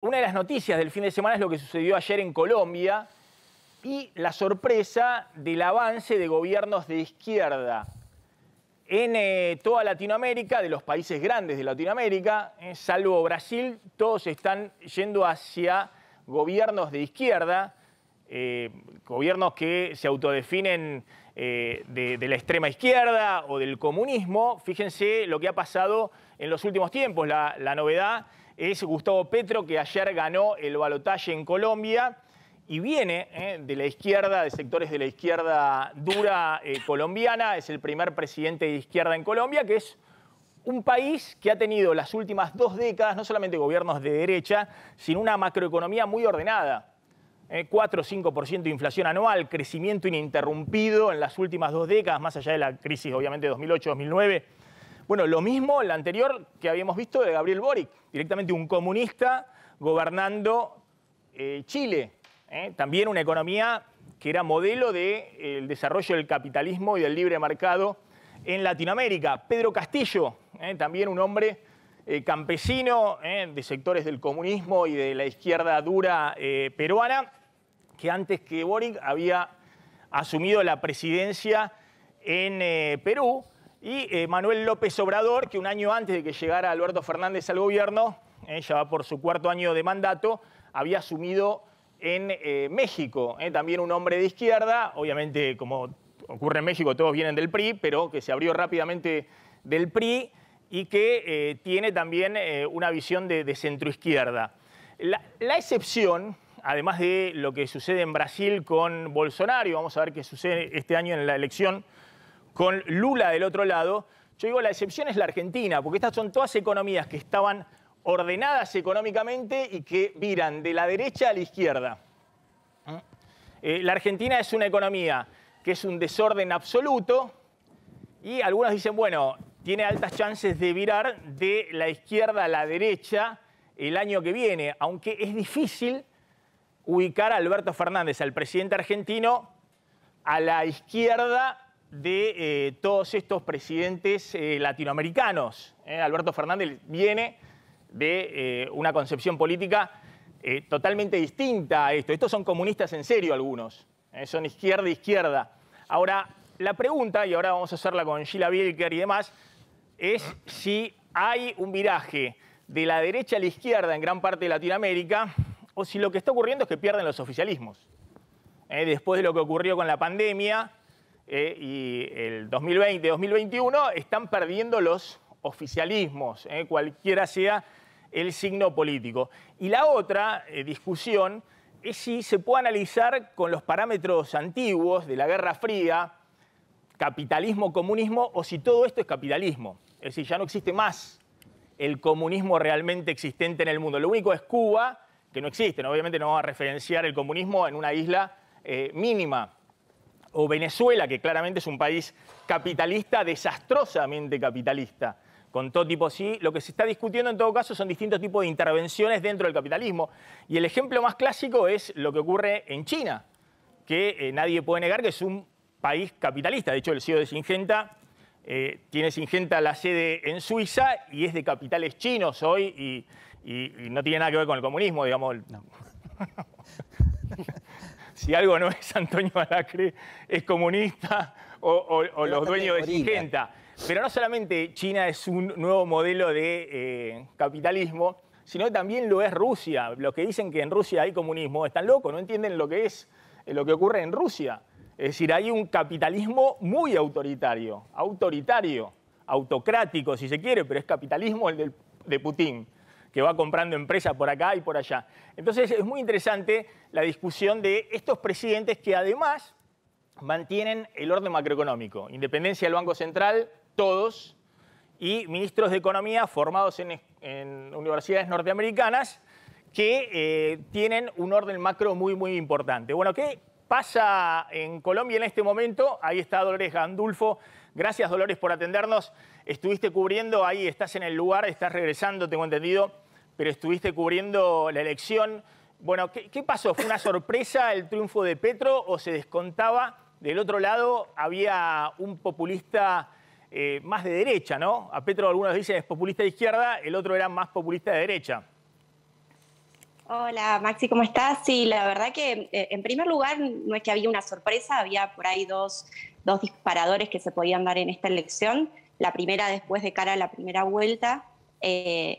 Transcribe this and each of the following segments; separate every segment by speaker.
Speaker 1: Una de las noticias del fin de semana es lo que sucedió ayer en Colombia y la sorpresa del avance de gobiernos de izquierda en toda Latinoamérica, de los países grandes de Latinoamérica, salvo Brasil, todos están yendo hacia gobiernos de izquierda, gobiernos que se autodefinen de la extrema izquierda o del comunismo. Fíjense lo que ha pasado en los últimos tiempos. La novedad es Gustavo Petro, que ayer ganó el balotaje en Colombia y viene de la izquierda, de sectores de la izquierda dura colombiana. Es el primer presidente de izquierda en Colombia, que es un país que ha tenido las últimas 2 décadas no solamente gobiernos de derecha, sino una macroeconomía muy ordenada. 4 o 5% de inflación anual, crecimiento ininterrumpido en las últimas 2 décadas, más allá de la crisis, obviamente, de 2008-2009. Bueno, lo mismo la anterior que habíamos visto de Gabriel Boric, directamente un comunista gobernando Chile. También una economía que era modelo del desarrollo del capitalismo y del libre mercado en Latinoamérica. Pedro Castillo, también un hombre campesino de sectores del comunismo y de la izquierda dura peruana, que antes que Boric había asumido la presidencia en Perú. Y Manuel López Obrador, que un año antes de que llegara Alberto Fernández al gobierno, ya va por su 4º año de mandato, había asumido en México. También un hombre de izquierda, obviamente como ocurre en México todos vienen del PRI, pero que se abrió rápidamente del PRI y que tiene también una visión de centroizquierda. La excepción, además de lo que sucede en Brasil con Bolsonaro, y vamos a ver qué sucede este año en la elección con Lula del otro lado, yo digo la excepción es la Argentina, porque estas son todas economías que estaban ordenadas económicamente y que viran de la derecha a la izquierda. La Argentina es una economía que es un desorden absoluto y algunos dicen, bueno, tiene altas chances de virar de la izquierda a la derecha el año que viene, aunque es difícil ubicar a Alberto Fernández, al presidente argentino, a la izquierda de todos estos presidentes latinoamericanos. Alberto Fernández viene de una concepción política totalmente distinta a esto. Estos son comunistas en serio algunos, son izquierda. Ahora, la pregunta, y ahora vamos a hacerla con Sheila Bilker y demás, es si hay un viraje de la derecha a la izquierda en gran parte de Latinoamérica o si lo que está ocurriendo es que pierden los oficialismos. Después de lo que ocurrió con la pandemia y el 2020-2021, están perdiendo los oficialismos, cualquiera sea el signo político. Y la otra discusión es si se puede analizar con los parámetros antiguos de la Guerra Fría, capitalismo, comunismo, o si todo esto es capitalismo. Es decir, ya no existe más el comunismo realmente existente en el mundo. Lo único es Cuba, que no existe. Obviamente no vamos a referenciar el comunismo en una isla mínima. O Venezuela, que claramente es un país capitalista, desastrosamente capitalista, con todo tipo. Sí, lo que se está discutiendo en todo caso son distintos tipos de intervenciones dentro del capitalismo. Y el ejemplo más clásico es lo que ocurre en China, que nadie puede negar que es un país capitalista. De hecho, el CEO de Syngenta tiene Syngenta la sede en Suiza y es de capitales chinos hoy y no tiene nada que ver con el comunismo, digamos. No. Si algo no es Antonio Alacre, es comunista o los dueños de Syngenta. Pero no solamente China es un nuevo modelo de capitalismo, sino que también lo es Rusia. Los que dicen que en Rusia hay comunismo están locos, no entienden lo que es lo que ocurre en Rusia. Es decir, hay un capitalismo muy autoritario, autocrático si se quiere, pero es capitalismo el de Putin, que va comprando empresas por acá y por allá. Entonces es muy interesante la discusión de estos presidentes que además mantienen el orden macroeconómico, independencia del Banco Central, todos, y ministros de Economía formados en universidades norteamericanas que tienen un orden macro muy importante. Bueno, ¿qué pasa en Colombia en este momento? Ahí está Dolores Gandulfo. Gracias, Dolores, por atendernos. Estuviste cubriendo, ahí estás en el lugar, estás regresando, tengo entendido, pero estuviste cubriendo la elección. Bueno, ¿qué pasó? ¿Fue una sorpresa el triunfo de Petro o se descontaba? Del otro lado había un populista más de derecha, ¿no? A Petro algunos dicen es populista de izquierda, el otro era más populista de derecha.
Speaker 2: Hola Maxi, ¿cómo estás? Sí, la verdad que en primer lugar no es que había una sorpresa, había por ahí dos disparadores que se podían dar en esta elección. La primera después de cara a la primera vuelta,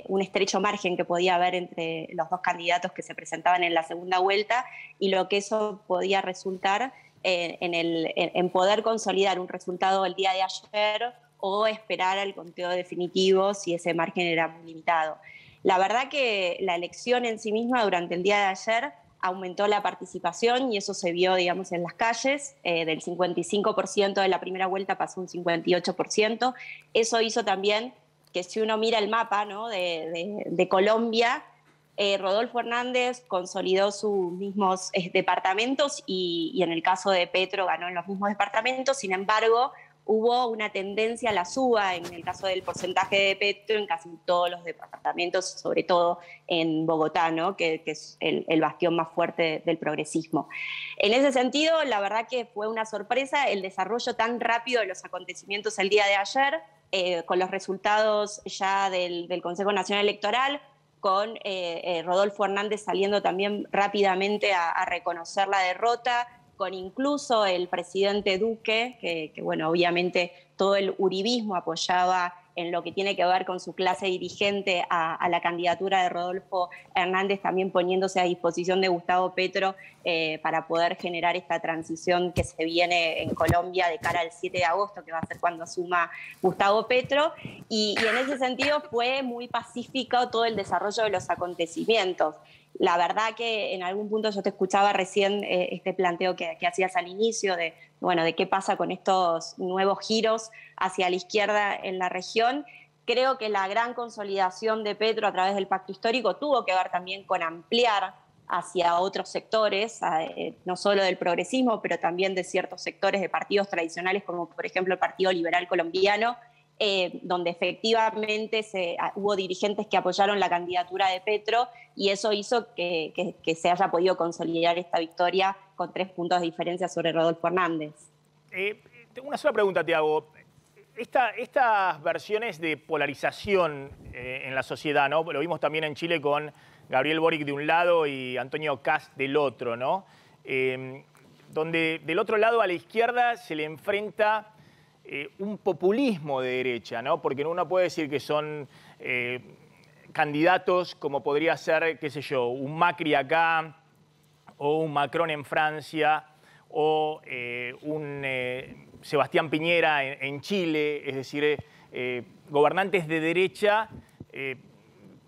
Speaker 2: un estrecho margen que podía haber entre los dos candidatos que se presentaban en la segunda vuelta y lo que eso podía resultar en poder consolidar un resultado el día de ayer o esperar al conteo definitivo si ese margen era muy limitado. La verdad que la elección en sí misma durante el día de ayer aumentó la participación y eso se vio, digamos, en las calles. Del 55% de la primera vuelta pasó un 58%. Eso hizo también que si uno mira el mapa, ¿no?, de Colombia, Rodolfo Hernández consolidó sus mismos departamentos y en el caso de Petro ganó en los mismos departamentos. Sin embargo, hubo una tendencia a la suba en el caso del porcentaje de Petro en casi todos los departamentos, sobre todo en Bogotá, ¿no?, que es el bastión más fuerte del progresismo. En ese sentido, la verdad que fue una sorpresa el desarrollo tan rápido de los acontecimientos el día de ayer, con los resultados ya del Consejo Nacional Electoral, con Rodolfo Hernández saliendo también rápidamente a reconocer la derrota, con incluso el presidente Duque, que bueno, obviamente todo el uribismo apoyaba en lo que tiene que ver con su clase dirigente a la candidatura de Rodolfo Hernández, también poniéndose a disposición de Gustavo Petro para poder generar esta transición que se viene en Colombia de cara al 7 de agosto, que va a ser cuando asuma Gustavo Petro. Y en ese sentido fue muy pacífico todo el desarrollo de los acontecimientos. La verdad que en algún punto yo te escuchaba recién este planteo que hacías al inicio de, bueno, de qué pasa con estos nuevos giros hacia la izquierda en la región. Creo que la gran consolidación de Petro a través del pacto histórico tuvo que ver también con ampliar hacia otros sectores, no solo del progresismo, pero también de ciertos sectores de partidos tradicionales, como por ejemplo el Partido Liberal Colombiano, donde efectivamente hubo dirigentes que apoyaron la candidatura de Petro y eso hizo que se haya podido consolidar esta victoria con 3 puntos de diferencia sobre Rodolfo Hernández.
Speaker 1: Tengo una sola pregunta, te hago. Estas versiones de polarización en la sociedad, ¿no? Lo vimos también en Chile con Gabriel Boric de un lado y Antonio Kast del otro, ¿no? Donde del otro lado a la izquierda se le enfrenta un populismo de derecha, ¿no? Porque uno puede decir que son candidatos como podría ser, qué sé yo, un Macri acá, o un Macron en Francia, o un Sebastián Piñera en Chile, es decir, gobernantes de derecha,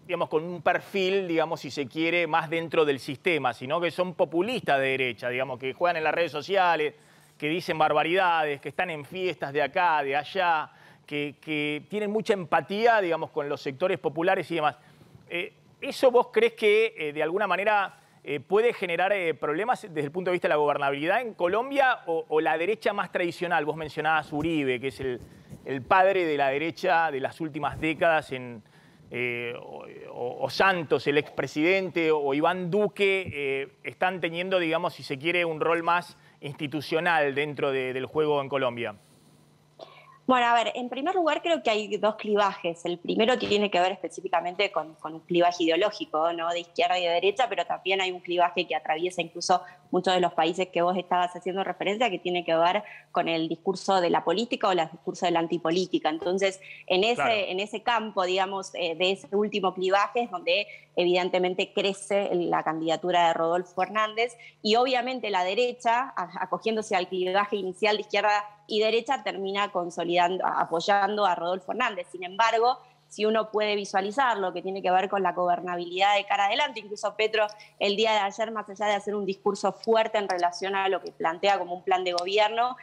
Speaker 1: digamos, con un perfil, digamos, si se quiere, más dentro del sistema, sino que son populistas de derecha, digamos, que juegan en las redes sociales, que dicen barbaridades, que están en fiestas de acá, de allá, que tienen mucha empatía, digamos, con los sectores populares y demás. ¿Eso vos crees que de alguna manera puede generar problemas desde el punto de vista de la gobernabilidad en Colombia o la derecha más tradicional? Vos mencionabas Uribe, que es el padre de la derecha de las últimas décadas, o Santos, el expresidente, o Iván Duque, están teniendo, digamos, si se quiere, un rol más institucional dentro del juego en Colombia.
Speaker 2: Bueno, a ver, en primer lugar creo que hay dos clivajes. El primero tiene que ver específicamente con un clivaje ideológico, ¿no?, de izquierda y de derecha, pero también hay un clivaje que atraviesa incluso muchos de los países que vos estabas haciendo referencia, que tiene que ver con el discurso de la política o el discurso de la antipolítica. Entonces, en ese campo, digamos, de ese último clivaje es donde evidentemente crece la candidatura de Rodolfo Hernández y obviamente la derecha, acogiéndose al clivaje inicial de izquierda y derecha, termina consolidando, apoyando a Rodolfo Hernández. Sin embargo, si uno puede visualizar lo que tiene que ver con la gobernabilidad de cara adelante, incluso Petro el día de ayer, más allá de hacer un discurso fuerte en relación a lo que plantea como un plan de gobierno,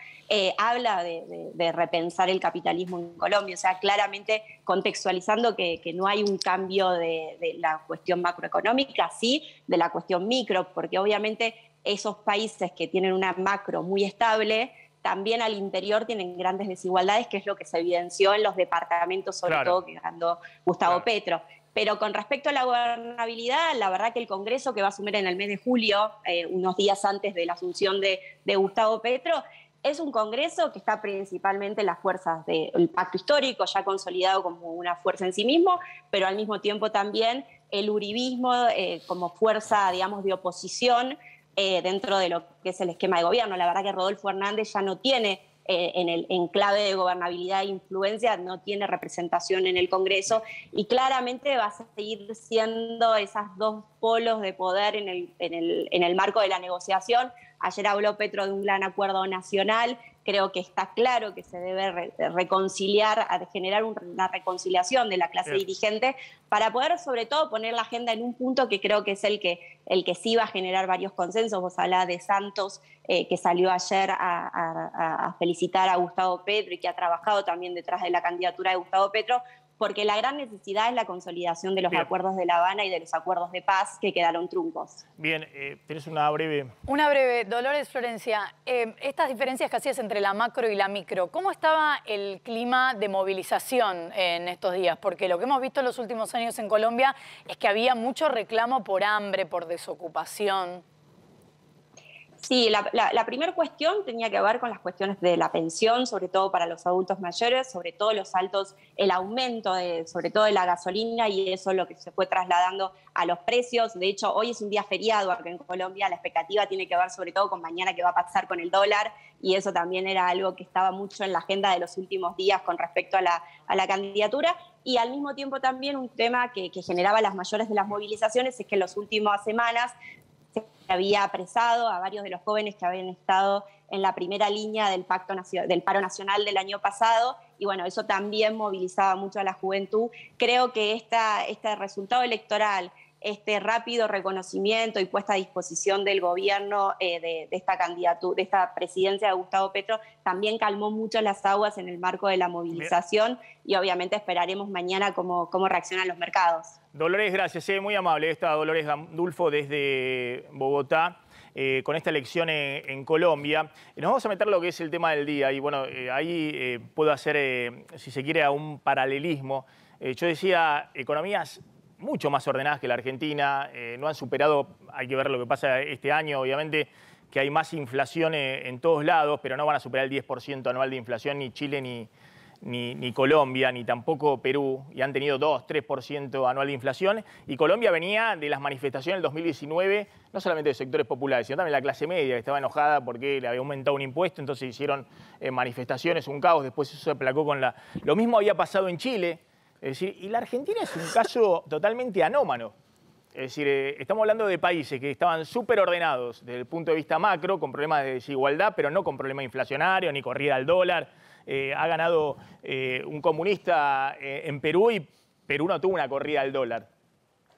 Speaker 2: habla de repensar el capitalismo en Colombia, o sea, claramente contextualizando que no hay un cambio de la cuestión macroeconómica, sí de la cuestión micro, porque obviamente esos países que tienen una macro muy estable también al interior tienen grandes desigualdades, que es lo que se evidenció en los departamentos, sobre todo que ganó Gustavo Petro. Pero con respecto a la gobernabilidad, la verdad que el Congreso, que va a asumir en el mes de julio, unos días antes de la asunción de Gustavo Petro, Es un Congreso que está principalmente en las fuerzas del pacto histórico, ya consolidado como una fuerza en sí mismo, pero al mismo tiempo también el uribismo como fuerza, digamos, de oposición dentro de lo que es el esquema de gobierno. La verdad que Rodolfo Hernández ya no tiene, en el enclave de gobernabilidad e influencia, no tiene representación en el Congreso y claramente va a seguir siendo esos dos polos de poder en el marco de la negociación. Ayer habló Petro de un gran acuerdo nacional. Creo que está claro que se debe reconciliar, generar una reconciliación de la clase dirigente para poder sobre todo poner la agenda en un punto que creo que es el que sí va a generar varios consensos. Vos hablás de Santos, que salió ayer a felicitar a Gustavo Petro y que ha trabajado también detrás de la candidatura de Gustavo Petro, porque la gran necesidad es la consolidación de los acuerdos de La Habana y de los acuerdos de paz que quedaron truncos.
Speaker 1: Bien, tenés una breve...
Speaker 3: Una breve. Dolores, Florencia, estas diferencias que hacías entre la macro y la micro, ¿cómo estaba el clima de movilización en estos días? Porque lo que hemos visto en los últimos años en Colombia es que había mucho reclamo por hambre, por desocupación.
Speaker 2: Sí, la primera cuestión tenía que ver con las cuestiones de la pensión, sobre todo para los adultos mayores, sobre todo los altos, el aumento sobre todo de la gasolina, y eso es lo que se fue trasladando a los precios. De hecho, hoy es un día feriado acá en Colombia, la expectativa tiene que ver sobre todo con mañana qué va a pasar con el dólar, y eso también era algo que estaba mucho en la agenda de los últimos días con respecto a la candidatura. Y al mismo tiempo también un tema que generaba las mayores de las movilizaciones es que en las últimas semanas se había apresado a varios de los jóvenes que habían estado en la primera línea del paro nacional del año pasado, y bueno, eso también movilizaba mucho a la juventud. Creo que este resultado electoral, este rápido reconocimiento y puesta a disposición del gobierno de esta candidatura, de esta presidencia de Gustavo Petro, también calmó mucho las aguas en el marco de la movilización. Bien. Y obviamente esperaremos mañana cómo reaccionan los mercados.
Speaker 1: Dolores, gracias, muy amable. Esta Dolores Gandulfo desde Bogotá. Con esta elección en Colombia. Nos vamos a meter lo que es el tema del día y bueno, ahí puedo hacer, si se quiere, a un paralelismo. Yo decía, economías mucho más ordenadas que la Argentina, no han superado, hay que ver lo que pasa este año, obviamente, que hay más inflación en todos lados, pero no van a superar el 10% anual de inflación ni Chile ni Colombia, ni tampoco Perú, y han tenido 2-3% anual de inflación. Y Colombia venía de las manifestaciones del 2019, no solamente de sectores populares, sino también la clase media, que estaba enojada porque le había aumentado un impuesto, entonces hicieron manifestaciones, un caos, después eso se aplacó con la... Lo mismo había pasado en Chile, es decir, y la Argentina es un caso totalmente anómalo. Es decir, estamos hablando de países que estaban súper ordenados desde el punto de vista macro, con problemas de desigualdad, pero no con problemas inflacionarios, ni corrida al dólar. Ha ganado un comunista en Perú y Perú no tuvo una corrida al dólar.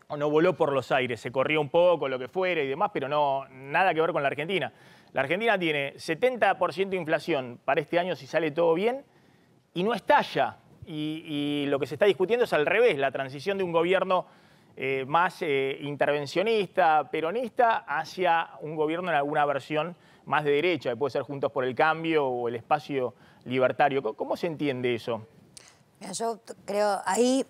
Speaker 1: O no voló por los aires, se corrió un poco, lo que fuera y demás, pero no, nada que ver con la Argentina. La Argentina tiene 70% de inflación para este año si sale todo bien y no estalla. Y lo que se está discutiendo es al revés, la transición de un gobierno más intervencionista, peronista, hacia un gobierno en alguna versión más de derecha, que puede ser Juntos por el Cambio o el Espacio Libertario. ¿Cómo se entiende eso?
Speaker 4: Mira, yo creo ahí,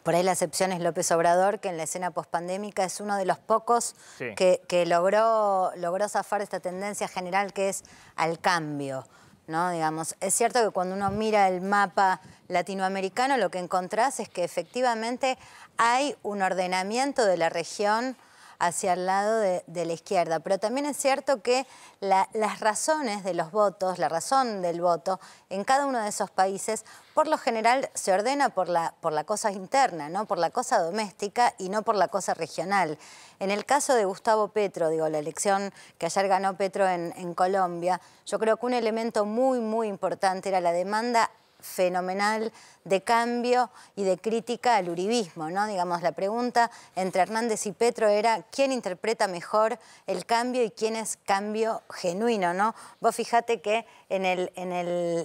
Speaker 4: por ahí la excepción es López Obrador, que en la escena pospandémica es uno de los pocos sí, que logró zafar esta tendencia general que es al cambio, ¿no? Digamos, es cierto que cuando uno mira el mapa latinoamericano lo que encontrás es que efectivamente hay un ordenamiento de la región hacia el lado de la izquierda, pero también es cierto que las razones de los votos, la razón del voto en cada uno de esos países por lo general se ordena por la cosa interna, ¿no? Por la cosa doméstica y no por la cosa regional. En el caso de Gustavo Petro, digo, la elección que ayer ganó Petro en Colombia, yo creo que un elemento muy, muy importante era la demanda fenomenal de cambio y de crítica al uribismo, ¿no? Digamos, la pregunta entre Hernández y Petro era quién interpreta mejor el cambio y quién es cambio genuino, ¿no? Vos fijate que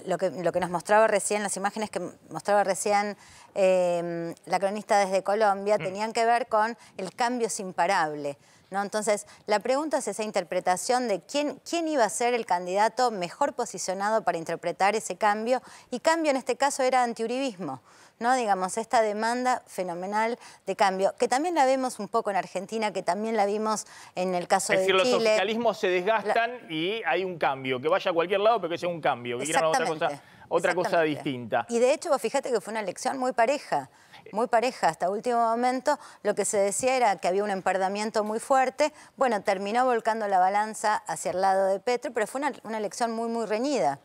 Speaker 4: lo que nos mostraba recién, las imágenes que mostraba recién la cronista desde Colombia, tenían que ver con el cambio es imparable, ¿no? Entonces, la pregunta es esa interpretación de quién iba a ser el candidato mejor posicionado para interpretar ese cambio, y cambio en este caso era antiuribismo, ¿no? Digamos, esta demanda fenomenal de cambio, que también la vemos un poco en Argentina, que también la vimos en el caso de Chile.
Speaker 1: Es decir, los oficialismos se desgastan y hay un cambio, que vaya a cualquier lado, pero que sea un cambio, que quieran otra cosa distinta.
Speaker 4: Y de hecho, vos fíjate que fue una elección muy pareja hasta último momento. Lo que se decía era que había un empardamiento muy fuerte. Bueno, terminó volcando la balanza hacia el lado de Petro, pero fue una elección muy, muy reñida.